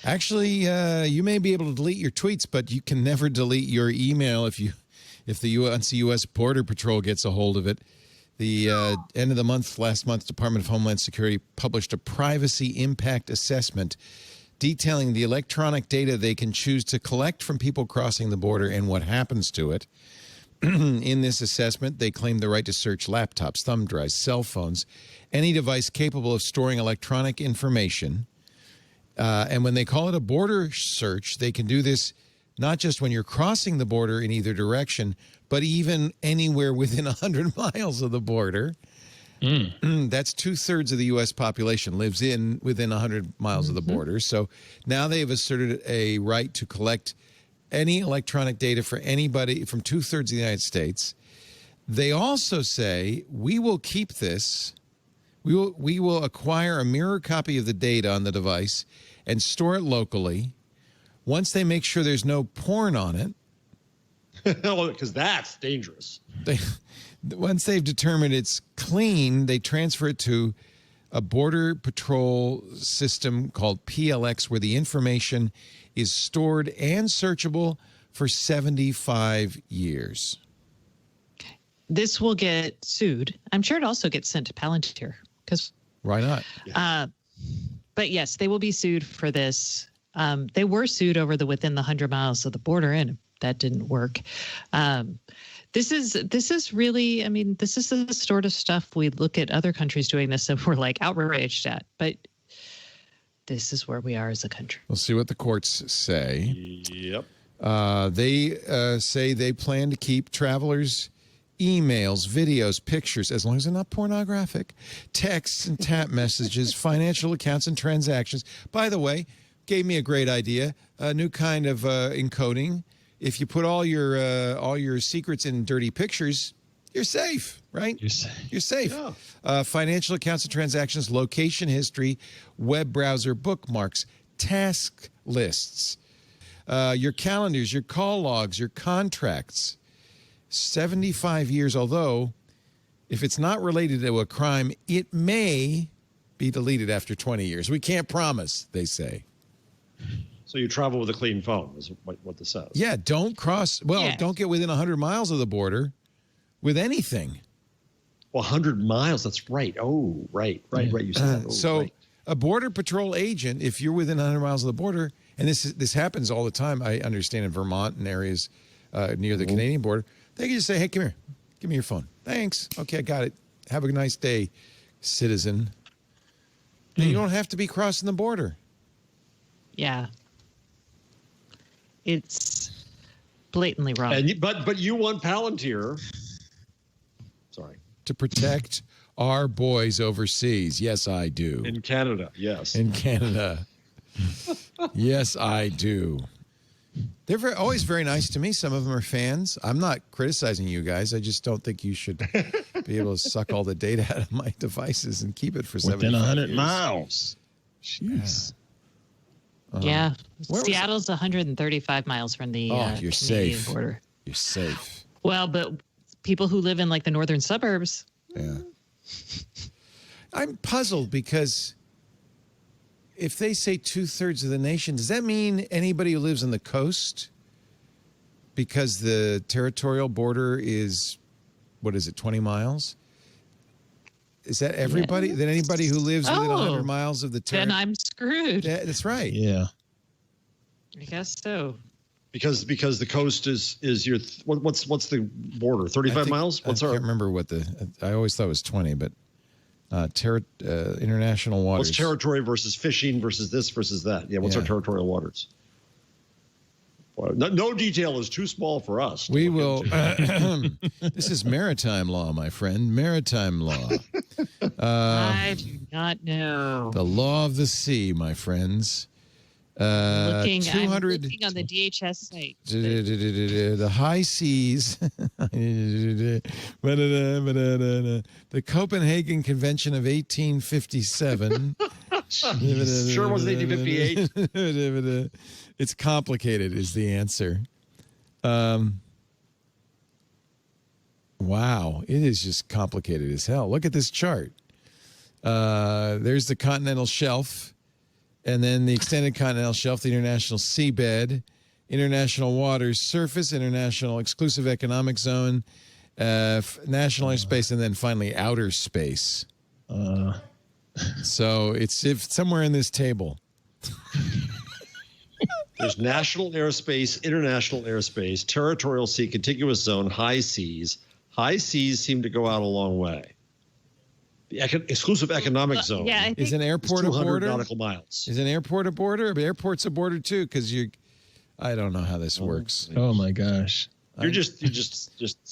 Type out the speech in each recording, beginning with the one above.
Actually, you may be able to delete your tweets, but you can never delete your email if the U.S. Border Patrol gets a hold of it. The end of the month, last month, Department of Homeland Security published a privacy impact assessment detailing the electronic data they can choose to collect from people crossing the border and what happens to it. In this assessment, they claim the right to search laptops, thumb drives, cell phones, any device capable of storing electronic information. And when they call it a border search, they can do this not just when you're crossing the border in either direction, but even anywhere within 100 miles of the border. That's 2/3 of the U.S. population lives within 100 miles of the border. So now they've asserted a right to collect any electronic data for anybody from 2/3 of the United States. They also say, we will keep this. We will acquire a mirror copy of the data on the device and store it locally. Once they make sure there's no porn on it. Because that's dangerous. Once they've determined it's clean, they transfer it to a Border Patrol system called PLX, where the information is stored and searchable for 75 years. This will get sued. I'm sure it also gets sent to Palantir. Why not? But yes, they will be sued for this. They were sued over within the 100 miles of the border, and that didn't work. This is really, I mean, this is the sort of stuff we look at other countries doing this and we're like outraged at. But this is where we are as a country. We'll see what the courts say. Yep. They say they plan to keep travelers' emails, videos, pictures, as long as they're not pornographic, texts and tap messages, financial accounts and transactions. By the way, gave me a great idea, a new kind of encoding. If you put all your secrets in dirty pictures, you're safe, right? You're safe. Yeah. Financial accounts and transactions, location history, web browser bookmarks, task lists, your calendars, your call logs, your contracts. 75 years, although if it's not related to a crime, it may be deleted after 20 years. We can't promise, they say. So you travel with a clean phone is what this says. Yeah, don't get within 100 miles of the border with anything. Well, 100 miles, that's right. Oh, right. You said that. Oh, so right. A Border Patrol agent, if you're within 100 miles of the border, and this happens all the time, I understand in Vermont and areas near the Canadian border, they can just say, hey, come here. Give me your phone. Thanks. Okay, I got it. Have a nice day, citizen. You don't have to be crossing the border. Yeah. It's blatantly wrong. But you want Palantir. Sorry. To protect our boys overseas. Yes, I do. In Canada, yes. In Canada. Yes, I do. They're always very nice to me. Some of them are fans. I'm not criticizing you guys. I just don't think you should be able to suck all the data out of my devices and keep it for 75 within 100 years. miles. Jeez. Yeah. Seattle's 135 miles from the you're Canadian safe. border. You're safe. Well, but people who live in like the northern suburbs. Yeah. I'm puzzled because if they say 2/3 of the nation, does that mean anybody who lives on the coast? Because the territorial border is, 20 miles? Is that everybody? Yeah. Then anybody who lives within 100 miles of the territory? Then I'm screwed. That's right. Yeah. I guess so. Because the coast is your what's the border? 35 miles? I can't remember I always thought it was 20, but international waters. What's territory versus fishing versus this versus that? Yeah, what's our territorial waters? Well, no detail is too small for us. We will. This is maritime law, my friend. Maritime law. I do not know. The law of the sea, my friends. I'm 200 looking on the DHS site. The high seas. The Copenhagen Convention of 1857. Sure was 1858. It's complicated is the answer. Wow, it is just complicated as hell. Look at this chart. There's the continental shelf. And then the extended continental shelf, the international seabed, international waters, surface, international exclusive economic zone, national airspace, and then finally outer space. So it's somewhere in this table. There's national airspace, international airspace, territorial sea, contiguous zone, high seas. High seas seem to go out a long way. The exclusive economic zone Yeah, I think Is an is airport a 200 border? nautical miles. Is an airport a border? Airport's a border too, because I don't know how this works. Oh my gosh. You're just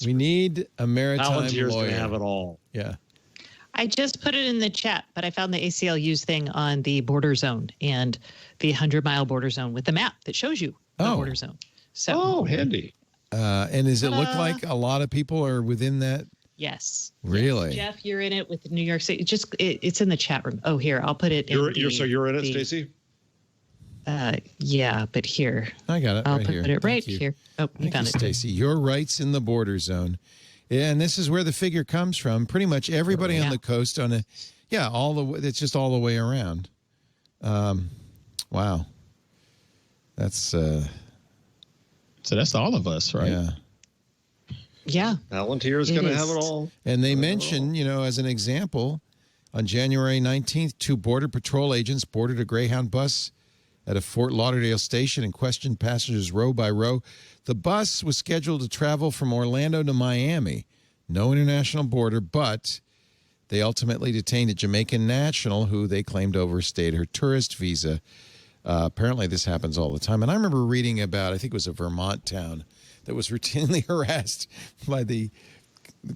We need a maritime Palantir's lawyer. going to have it all. Yeah. I just put it in the chat, but I found the ACLU's thing on the border zone and the 100-mile border zone with the map that shows you the Oh. border zone. So, Oh, handy. And does it look like a lot of people are within that? yes. Really? Jeff, you're in it with New York City. It's in the chat room. Oh, here, I'll put it in. You're in it, the- Stacey? Yeah, but here. I got it I'll right put here. it right Thank you. here. Oh, you Thank found you, it. Stacey. Your rights in the border zone. Yeah, and this is where the figure comes from. Pretty much everybody on Yeah. the coast all the way. It's just all the way around. Wow. That's So that's all of us, right? yeah. Yeah. Palantir is It going to is. have it all. And they mention, as an example, on January 19th, 2 Border Patrol agents boarded a Greyhound bus at a Fort Lauderdale station and questioned passengers row by row. The bus was scheduled to travel from Orlando to Miami. No international border, but they ultimately detained a Jamaican national who they claimed overstayed her tourist visa. Apparently, this happens all the time. And I remember reading about, I think it was a Vermont town that was routinely harassed by the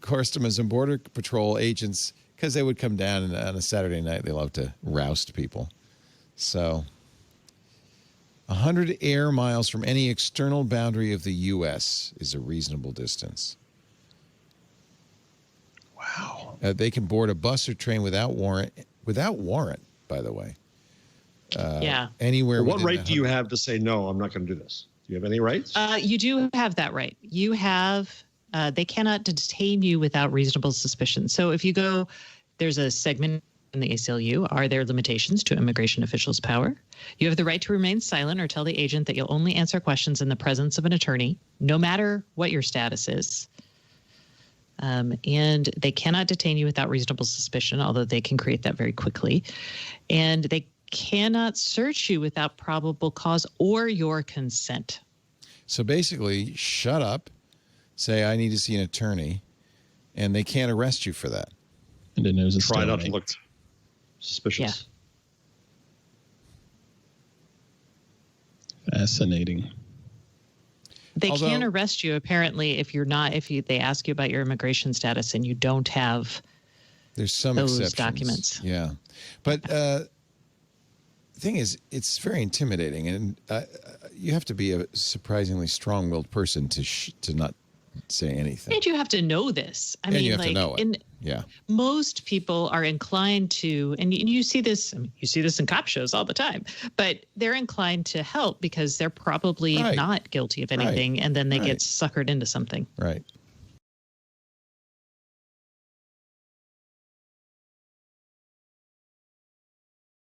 Customs and Border Patrol agents because they would come down and on a Saturday night. They love to roust people. So 100 air miles from any external boundary of the U.S. is a reasonable distance. Wow. They can board a bus or train without warrant, by the way. Yeah. Anywhere. What within right do you have to say, no, I'm not going to do this? Do you have any rights? You do have that right. You have, they cannot detain you without reasonable suspicion. So if you go, there's a segment in the ACLU, are there limitations to immigration officials' power? You have the right to remain silent or tell the agent that you'll only answer questions in the presence of an attorney, no matter what your status is. And they cannot detain you without reasonable suspicion, although they can create that very quickly. And they cannot search you without probable cause or your consent. So basically, shut up, say, I need to see an attorney, and they can't arrest you for that. And then there's a Try not to stalemate. look suspicious. Fascinating. They Although- can arrest you apparently if they ask you about your immigration status and you don't have There's some those exceptions. documents. Yeah. But the thing is, it's very intimidating, and you have to be a surprisingly strong-willed person to not say anything. And you have to know this. I And mean, you have like, to know it. and Yeah. most people are inclined to, and you see this, I mean, you see this in cop shows all the time, but they're inclined to help because they're probably Right. not guilty of anything, and then they Right. get suckered into something. Right.